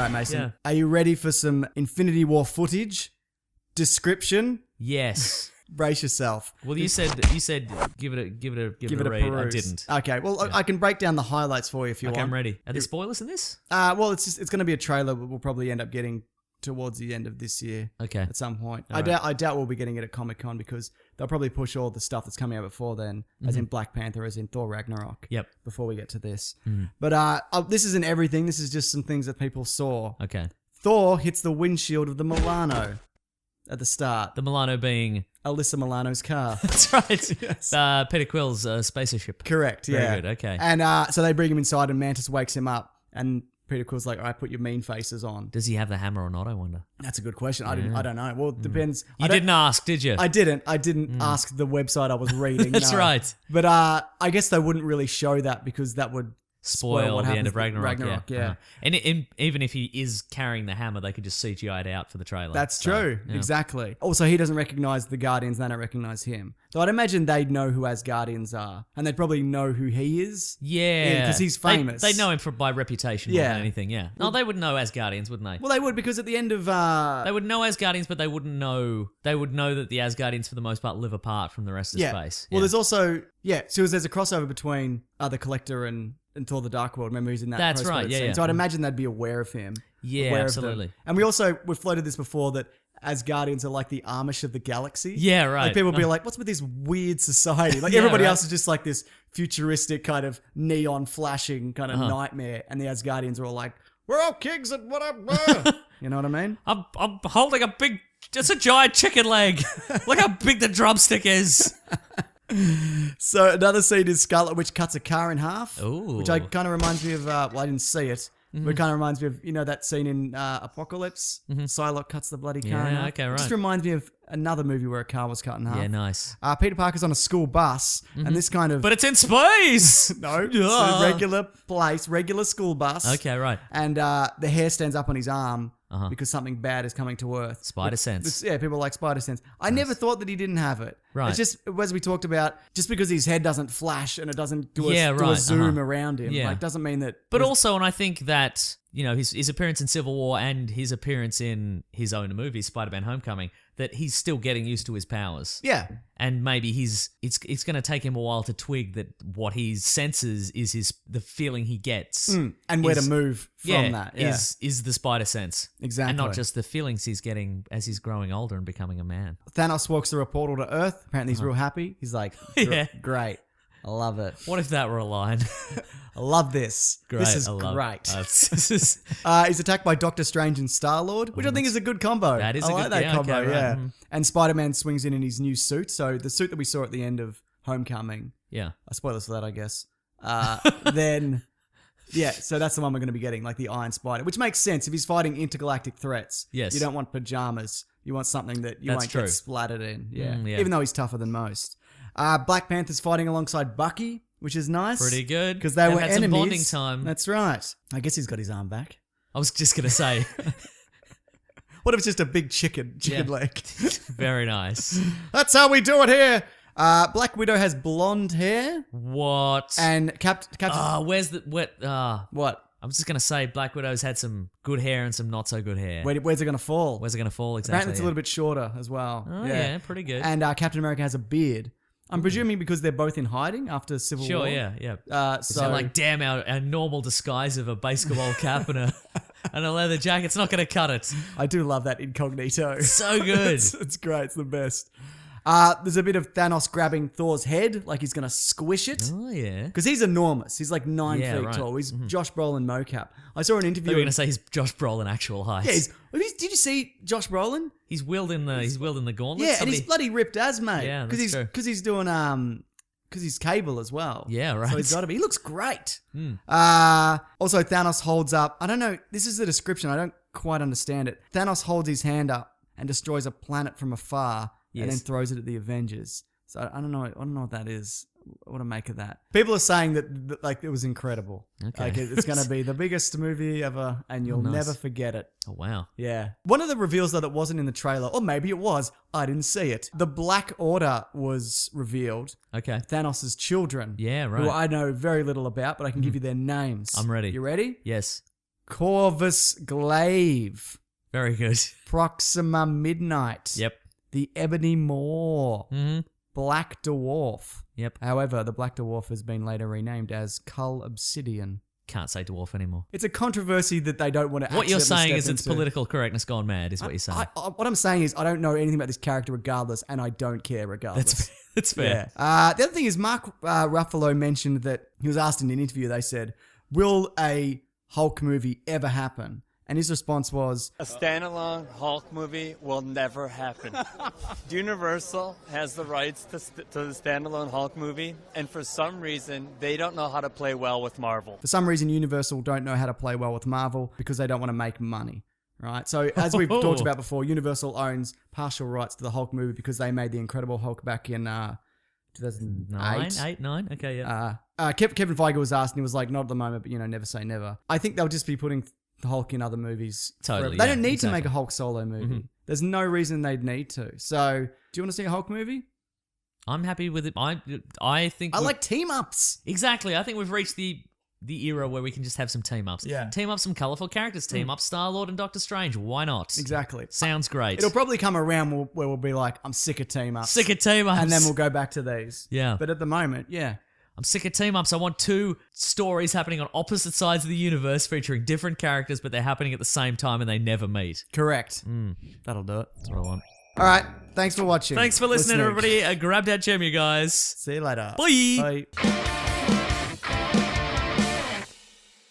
right, Mason. Yeah. Are you ready for some Infinity War footage? Description? Yes. Brace yourself. Well, you said give it a read. I peruse. didn't. Okay, well, I can break down the highlights for you if you Okay, want. I'm ready. Are there spoilers in this? Well, it's going to be a trailer we'll probably end up getting towards the end of this year. Okay. At some point. All I doubt we'll be getting it at Comic-Con because they'll probably push all the stuff that's coming out before then, as in Black Panther, as in Thor Ragnarok. Yep. Before we get to this. But this isn't everything. This is just some things that people saw. Okay. Thor hits the windshield of the Milano at the start. The Milano being... Alyssa Milano's car. That's right. Yes. Peter Quill's spacer ship. Correct, yeah. Very good, okay. And so they bring him inside and Mantis wakes him up and Peter Quill's like, all right, put your mean faces on. Does he have the hammer or not, I wonder? That's a good question. I don't know. Well, it depends. You didn't ask, did you? I didn't ask the website I was reading. That's no. right. But I guess they wouldn't really show that because that would Spoil what the end happens of Ragnarok. yeah. Uh-huh. And even if he is carrying the hammer, they could just CGI it out for the trailer. That's So, true. yeah. Exactly. Also, he doesn't recognize the Guardians. They don't recognize him. So I'd imagine they'd know who Asgardians are. And they'd probably know who he is. Yeah. Because he's famous. They know him by reputation more Yeah. than anything, yeah. No, they would know Asgardians, wouldn't they? Well, they would because at the end of... They would know Asgardians, but they wouldn't know... They would know that the Asgardians, for the most part, live apart from the rest of space. Well, Yeah. there's also... Yeah, so there's a crossover between the Collector and Thor the Dark World. Remember, he's in that That's post-credits right, yeah, scene. yeah. So I'd imagine they'd be aware of him. Yeah, aware absolutely. Of them. And we've floated this before that Asgardians are like the Amish of the galaxy. Yeah, right. Like people be like, what's with this weird society? Like Yeah, everybody right. else is just like this futuristic kind of neon flashing kind of nightmare. And the Asgardians are all like, we're all kings and whatever. You know what I mean? I'm holding a big... It's a giant chicken leg. Look how big the drumstick is. So another scene is Scarlet Witch cuts a car in half, Ooh. which kind of reminds me of. Well, I didn't see it, but it kind of reminds me of that scene in Apocalypse. Psylocke cuts the bloody car in half. okay, right. Just reminds me of another movie where a car was cut in half. Yeah, nice. Peter Parker's on a school bus, and this kind of But it's in space. no, it's a regular place, regular school bus. Okay, right. And the hair stands up on his arm. Because something bad is coming to Earth. Spider sense. Yeah, people like spider sense. I never thought that he didn't have it. Right. It's just, as we talked about, just because his head doesn't flash and it doesn't do Yeah, a right, zoom around him, Yeah. like doesn't mean that... But also, and I think that, his appearance in Civil War and his appearance in his own movie, Spider-Man Homecoming, that he's still getting used to his powers. Yeah. And maybe it's going to take him a while to twig that what he senses is the feeling he gets. And where to move from that. Yeah. Is the spider sense. Exactly. And not just the feelings he's getting as he's growing older and becoming a man. Thanos walks through a portal to Earth. Apparently he's real happy. He's like, Yeah. great. I love it. What if that were a line? I love this. Great. This is I love great. This is He's attacked by Doctor Strange and Star-Lord, which I think is a good combo. That is I a like good- that yeah, combo, okay, right. yeah. Mhm. And Spider-Man swings in his new suit. So the suit that we saw at the end of Homecoming, yeah. spoilers for that, I guess. Then, yeah, so that's the one we're going to be getting, like the Iron Spider, which makes sense. If he's fighting intergalactic threats, Yes. you don't want pajamas. You want something that you That's won't true. get splattered in. Yeah. Yeah. Even though he's tougher than most. Black Panther's fighting alongside Bucky, which is nice. Pretty good. Because they They've were had enemies. some bonding time. That's right. I guess he's got his arm back. I was just going to say, What if it's just a big chicken leg? very nice. That's how we do it here. Black Widow has blonde hair. What? And Captain... Where's the... what? I'm just going to say Black Widow's had some good hair and some not so good hair. Where's it going to fall? Where's it going to fall exactly? Apparently it's a little bit shorter as well. Oh, yeah, pretty good. And Captain America has a beard. I'm presuming because they're both in hiding after Civil War. Sure, yeah. So So like, damn, our normal disguise of a basketball cap and a leather jacket's not going to cut it. I do love that incognito. So good. it's great. It's the best. There's a bit of Thanos grabbing Thor's head, like he's going to squish it. Oh, yeah. Because he's enormous. He's like 9 Yeah, feet right. tall. He's Josh Brolin mocap. I saw an interview. You were going to say he's Josh Brolin actual height. Yeah, did you see Josh Brolin? He's wielding the gauntlet. Yeah, and he's bloody ripped as, mate. Yeah, because that's true. Because he's doing because he's Cable as well. Yeah, right. So he's got to be. He looks great. Also, Thanos holds up. I don't know. This is the description. I don't quite understand it. Thanos holds his hand up and destroys a planet from afar, and then throws it at the Avengers. So I don't know. I don't know what that is. What to make of that? People are saying that like it was incredible. Okay. Like it's going to be the biggest movie ever, and you'll nice. never forget it. Oh, wow. Yeah. One of the reveals that wasn't in the trailer, or maybe it was, I didn't see it. The Black Order was revealed. Okay. Thanos' children. Yeah, right. Who I know very little about, but I can give you their names. I'm ready. You ready? Yes. Corvus Glaive, Very good. Proxima Midnight, Yep. the Ebony Maw, Black Dwarf. Yep. However, the Black Dwarf has been later renamed as Cull Obsidian. Can't say dwarf anymore. It's a controversy that they don't want to. What you're saying step is it's into. political correctness gone mad, is what you're saying. What I'm saying is I don't know anything about this character regardless, and I don't care regardless. That's fair. Yeah. The other thing is Mark Ruffalo mentioned that he was asked in an interview, they said, will a Hulk movie ever happen? And his response was, a standalone Hulk movie will never happen. Universal has the rights to the standalone Hulk movie, and for some reason, they don't know how to play well with Marvel. For some reason, Universal don't know how to play well with Marvel because they don't want to make money. Right? So as we've talked about before, Universal owns partial rights to the Hulk movie because they made the Incredible Hulk back in 2008. 8, 9? Okay, yeah. Kevin Feige was asked and he was like, not at the moment, but never say never. I think they'll just be putting the Hulk in other movies. Totally. They don't need to make a Hulk solo movie. There's no reason they'd need to. So, do you want to see a Hulk movie? I'm happy with it. I think I like team ups. Exactly. I think we've reached the era where we can just have some team ups. Yeah. Team up some colourful characters. Team up Star-Lord and Doctor Strange. Why not? Exactly. Sounds great. It'll probably come around where we'll be like, I'm sick of team ups. Sick of team ups. And then we'll go back to these. Yeah. But at the moment, yeah. I'm sick of team-ups. I want 2 stories happening on opposite sides of the universe featuring different characters, but they're happening at the same time and they never meet. Correct. That'll do it. That's what I want. All right. Thanks for watching. Thanks for listening, everybody. Grab that gem, you guys. See you later. Bye. Bye.